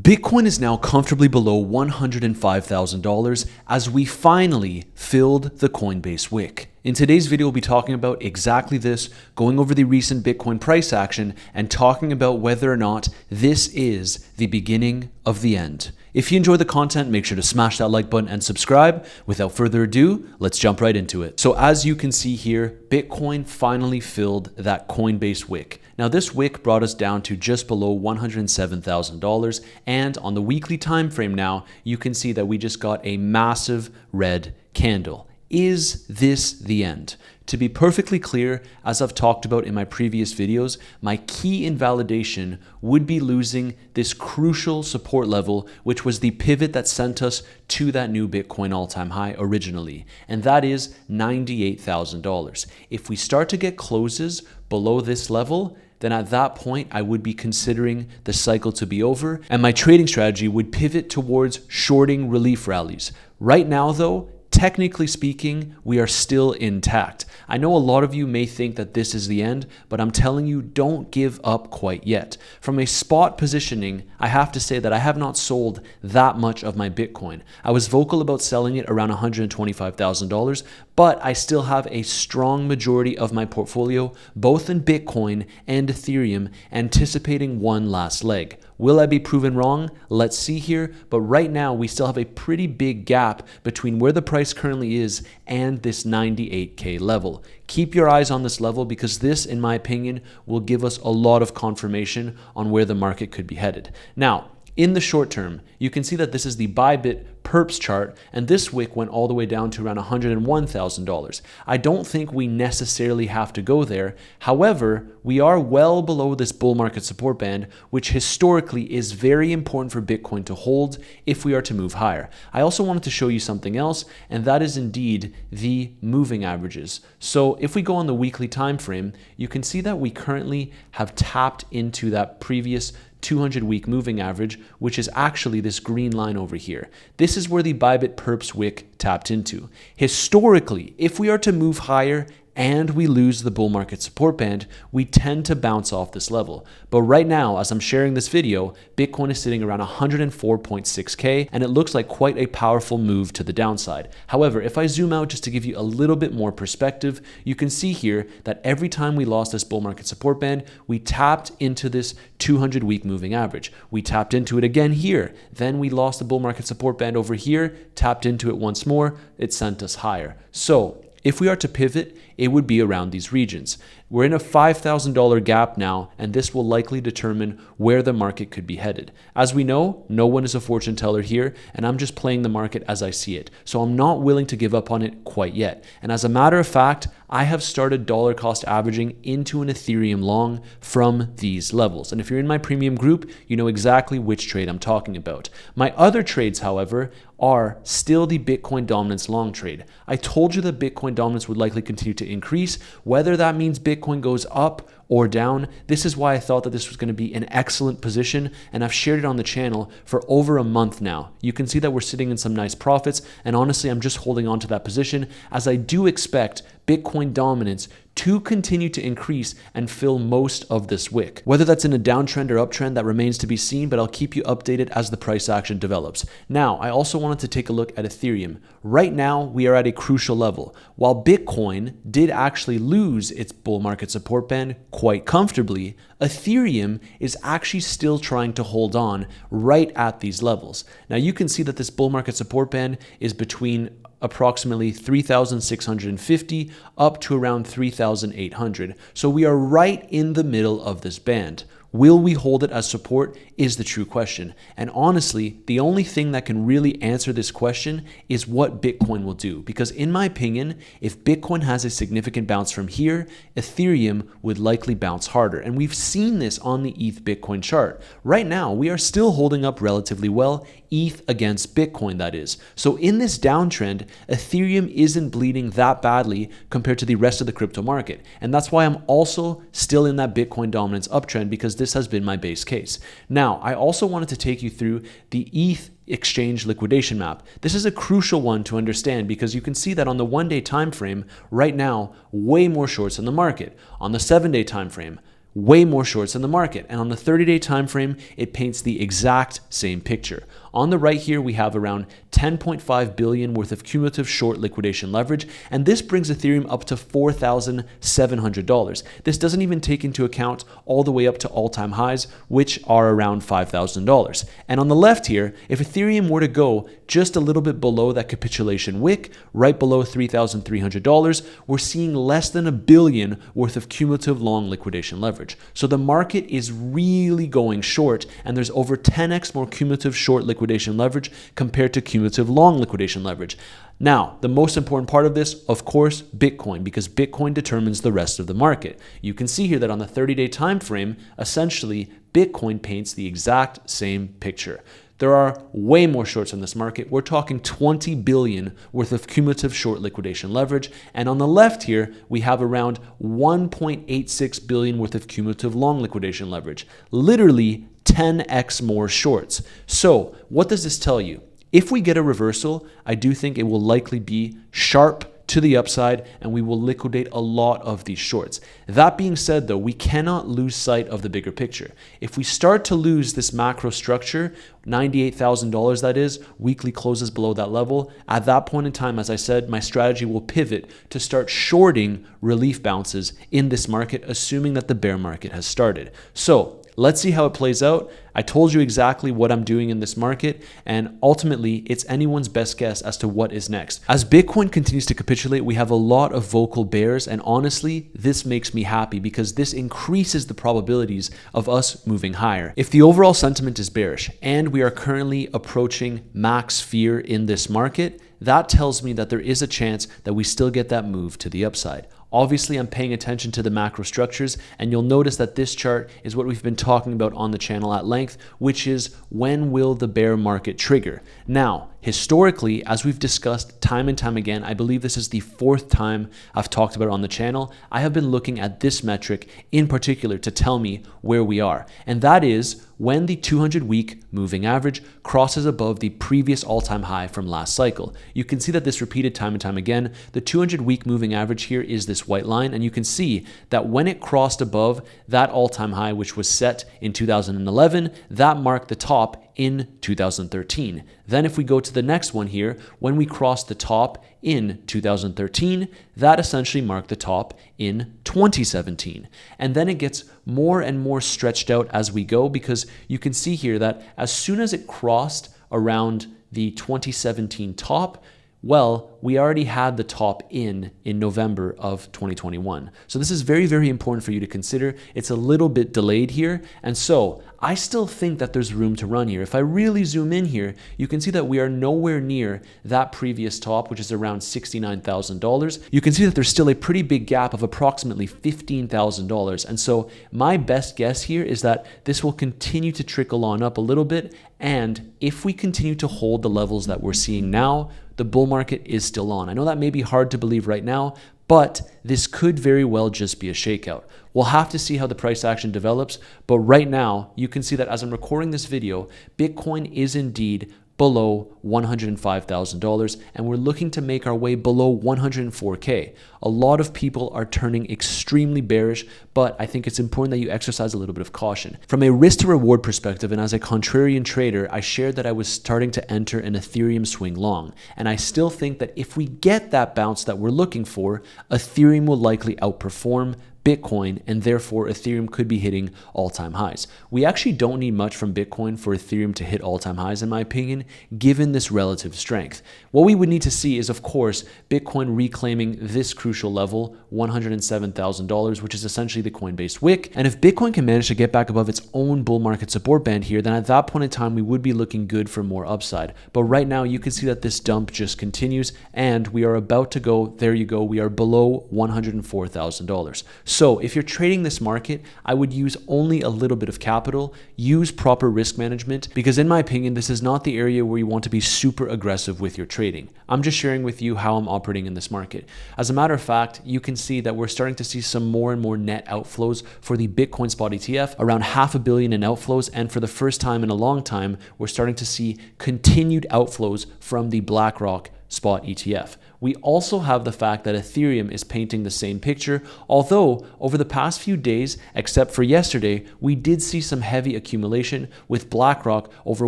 Bitcoin is now comfortably below $105,000 as we finally filled the Coinbase wick. In today's video, we'll be talking about exactly this, going over the recent Bitcoin price action, and talking about whether or not this is the beginning of the end. If you enjoy the content, make sure to smash that like button and subscribe. Without further ado, let's jump right into it. So as you can see here, Bitcoin finally filled that Coinbase wick. Now this wick brought us down to just below $107,000, and on the weekly time frame now, you can see that we just got a massive red candle. Is this the end? To be perfectly clear, as I've talked about in my previous videos, my key invalidation would be losing this crucial support level, which was the pivot that sent us to that new Bitcoin all-time high originally, and that is $98,000. If we start to get closes below this level, then at that point, I would be considering the cycle to be over, and my trading strategy would pivot towards shorting relief rallies. Right now, though, technically speaking, we are still intact. I know a lot of you may think that this is the end, but I'm telling you, don't give up quite yet. From a spot positioning, I have to say that I have not sold that much of my Bitcoin. I was vocal about selling it around $125,000, but I still have a strong majority of my portfolio, both in Bitcoin and Ethereum, anticipating one last leg. Will I be proven wrong? Let's see here. But right now, we still have a pretty big gap between where the price currently is and this 98K level. Keep your eyes on this level because this, in my opinion, will give us a lot of confirmation on where the market could be headed. Now, in the short term, you can see that this is the Bybit perps chart, and this wick went all the way down to around $101,000. I don't think we necessarily have to go there. However, we are well below this bull market support band, which historically is very important for Bitcoin to hold if we are to move higher. I also wanted to show you something else, and that is indeed the moving averages. So if we go on the weekly time frame, you can see that we currently have tapped into that previous 200-week moving average, which is actually this green line over here. This is where the Bybit perps wick tapped into. Historically, if we are to move higher and we lose the bull market support band, we tend to bounce off this level. But right now, as I'm sharing this video, Bitcoin is sitting around 104.6K, and it looks like quite a powerful move to the downside. However, if I zoom out just to give you a little bit more perspective, you can see here that every time we lost this bull market support band, we tapped into this 200-week moving average. We tapped into it again here. Then we lost the bull market support band over here, tapped into it once more, it sent us higher. So if we are to pivot, it would be around these regions. We're in a $5,000 gap now, and this will likely determine where the market could be headed. As we know, no one is a fortune teller here, and I'm just playing the market as I see it. So I'm not willing to give up on it quite yet. And as a matter of fact, I have started dollar cost averaging into an Ethereum long from these levels. And if you're in my premium group, you know exactly which trade I'm talking about. My other trades, however, are still the Bitcoin dominance long trade. I told you that Bitcoin dominance would likely continue to increase, whether that means Bitcoin goes up or down. This is why I thought that this was going to be an excellent position, and I've shared it on the channel for over a month now. You can see that we're sitting in some nice profits, and honestly, I'm just holding on to that position as I do expect Bitcoin dominance to continue to increase and fill most of this wick. Whether that's in a downtrend or uptrend, that remains to be seen, but I'll keep you updated as the price action develops. Now, I also wanted to take a look at Ethereum. Right now, we are at a crucial level. While Bitcoin did actually lose its bull market support band quite comfortably, Ethereum is actually still trying to hold on right at these levels. Now, you can see that this bull market support band is between approximately 3,650 up to around 3,800. So we are right in the middle of this band. Will we hold it as support is the true question. And honestly, the only thing that can really answer this question is what Bitcoin will do. Because in my opinion, if Bitcoin has a significant bounce from here, Ethereum would likely bounce harder. And we've seen this on the ETH Bitcoin chart. Right now, we are still holding up relatively well, ETH against Bitcoin, that is. So in this downtrend, Ethereum isn't bleeding that badly compared to the rest of the crypto market. And that's why I'm also still in that Bitcoin dominance uptrend, because this has been my base case. Now, I also wanted to take you through the ETH exchange liquidation map. This is a crucial one to understand because you can see that on the 1-day time frame, right now, way more shorts in the market. On the 7-day time frame, way more shorts in the market. And on the 30-day time frame, it paints the exact same picture. On the right here, we have around 10.5 billion worth of cumulative short liquidation leverage, and this brings Ethereum up to $4,700. This doesn't even take into account all the way up to all-time highs, which are around $5,000. And on the left here, if Ethereum were to go just a little bit below that capitulation wick, right below $3,300, we're seeing less than $1 billion worth of cumulative long liquidation leverage. So the market is really going short, and there's over 10x more cumulative short liquidation leverage compared to cumulative long liquidation leverage. Now, the most important part of this, of course, Bitcoin, because Bitcoin determines the rest of the market. You can see here that on the 30-day time frame, essentially, Bitcoin paints the exact same picture. There are way more shorts in this market. We're talking 20 billion worth of cumulative short liquidation leverage. And on the left here, we have around 1.86 billion worth of cumulative long liquidation leverage. Literally 10x more shorts. So what does this tell you? If we get a reversal, I do think it will likely be sharp to the upside, and we will liquidate a lot of these shorts. That being said, though, we cannot lose sight of the bigger picture. If we start to lose this macro structure, $98,000 that is, weekly closes below that level, at that point in time, as I said, my strategy will pivot to start shorting relief bounces in this market, assuming that the bear market has started. So let's see how it plays out. I told you exactly what I'm doing in this market, and ultimately, it's anyone's best guess as to what is next. As Bitcoin continues to capitulate, we have a lot of vocal bears, and honestly, this makes me happy because this increases the probabilities of us moving higher. If the overall sentiment is bearish, and we are currently approaching max fear in this market, that tells me that there is a chance that we still get that move to the upside. Obviously, I'm paying attention to the macro structures, and you'll notice that this chart is what we've been talking about on the channel at length, which is when will the bear market trigger? Now, historically, as we've discussed time and time again, I believe this is the 4th time I've talked about it on the channel, I have been looking at this metric in particular to tell me where we are. And that is when the 200-week moving average crosses above the previous all-time high from last cycle. You can see that this repeated time and time again. The 200-week moving average here is this white line, and you can see that when it crossed above that all-time high, which was set in 2011, that marked the top in 2013. Then if we go to the next one here, when we crossed the top in 2013, that essentially marked the top in 2017. And then it gets more and more stretched out as we go, because you can see here that as soon as it crossed around the 2017 top, well, we already had the top in November of 2021. So this is very, very important for you to consider. It's a little bit delayed here. And so I still think that there's room to run here. If I really zoom in here, you can see that we are nowhere near that previous top, which is around $69,000. You can see that there's still a pretty big gap of approximately $15,000. And so my best guess here is that this will continue to trickle on up a little bit. And if we continue to hold the levels that we're seeing now, the bull market is still on. I know that may be hard to believe right now, but this could very well just be a shakeout. We'll have to see how the price action develops, but right now you can see that as I'm recording this video, Bitcoin is indeed below $105,000, and we're looking to make our way below 104K. A lot of people are turning extremely bearish, but I think it's important that you exercise a little bit of caution. From a risk to reward perspective, and as a contrarian trader, I shared that I was starting to enter an Ethereum swing long, and I still think that if we get that bounce that we're looking for, Ethereum will likely outperform Bitcoin, and therefore Ethereum could be hitting all-time highs. We actually don't need much from Bitcoin for Ethereum to hit all-time highs, in my opinion, given this relative strength. What we would need to see is, of course, Bitcoin reclaiming this crucial level, $107,000, which is essentially the Coinbase wick. And if Bitcoin can manage to get back above its own bull market support band here, then at that point in time, we would be looking good for more upside. But right now, you can see that this dump just continues, and we are about to go, there you go, we are below $104,000. So if you're trading this market, I would use only a little bit of capital, use proper risk management, because in my opinion, this is not the area where you want to be super aggressive with your trading. I'm just sharing with you how I'm operating in this market. As a matter of fact, you can see that we're starting to see some more and more net outflows for the Bitcoin spot ETF, around $500 million in outflows. And for the first time in a long time, we're starting to see continued outflows from the BlackRock spot ETF. We also have the fact that Ethereum is painting the same picture, although over the past few days, except for yesterday, we did see some heavy accumulation with BlackRock over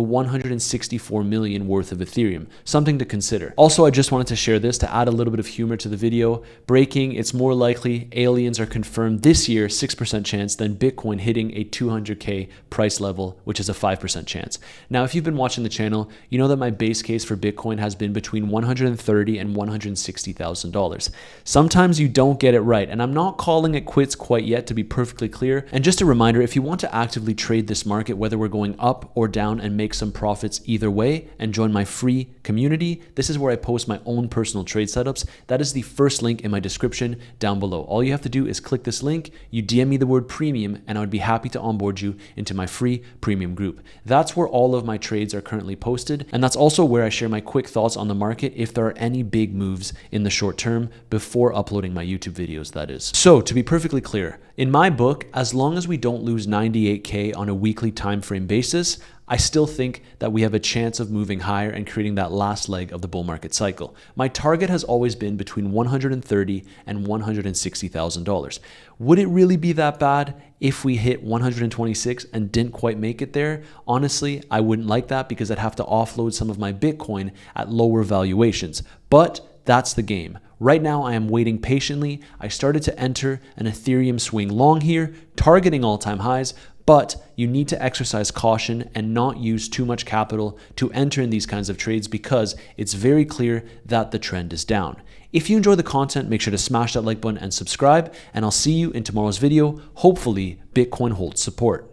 164 million worth of Ethereum, something to consider. Also, I just wanted to share this to add a little bit of humor to the video. Breaking, it's more likely aliens are confirmed this year, 6% chance, than Bitcoin hitting a 200K price level, which is a 5% chance. Now, if you've been watching the channel, you know that my base case for Bitcoin has been between $130,000 and $160,000. Sometimes you don't get it right, and I'm not calling it quits quite yet, to be perfectly clear. And just a reminder, if you want to actively trade this market, whether we're going up or down, and make some profits either way, and join my free community, this is where I post my own personal trade setups. That is the first link in my description down below. All you have to do is click this link, you DM me the word premium, and I would be happy to onboard you into my free premium group. That's where all of my trades are currently posted, and that's also where I share my quick thoughts on the market if there are any big moves in the short term before uploading my YouTube videos, that is. So to be perfectly clear, in my book, as long as we don't lose 98K on a weekly time frame basis, I still think that we have a chance of moving higher and creating that last leg of the bull market cycle. My target has always been between $130,000 and $160,000. Would it really be that bad if we hit 126 and didn't quite make it there? Honestly, I wouldn't like that because I'd have to offload some of my Bitcoin at lower valuations. But that's the game. Right now, I am waiting patiently. I started to enter an Ethereum swing long here, targeting all-time highs, but you need to exercise caution and not use too much capital to enter in these kinds of trades because it's very clear that the trend is down. If you enjoy the content, make sure to smash that like button and subscribe, and I'll see you in tomorrow's video. Hopefully, Bitcoin holds support.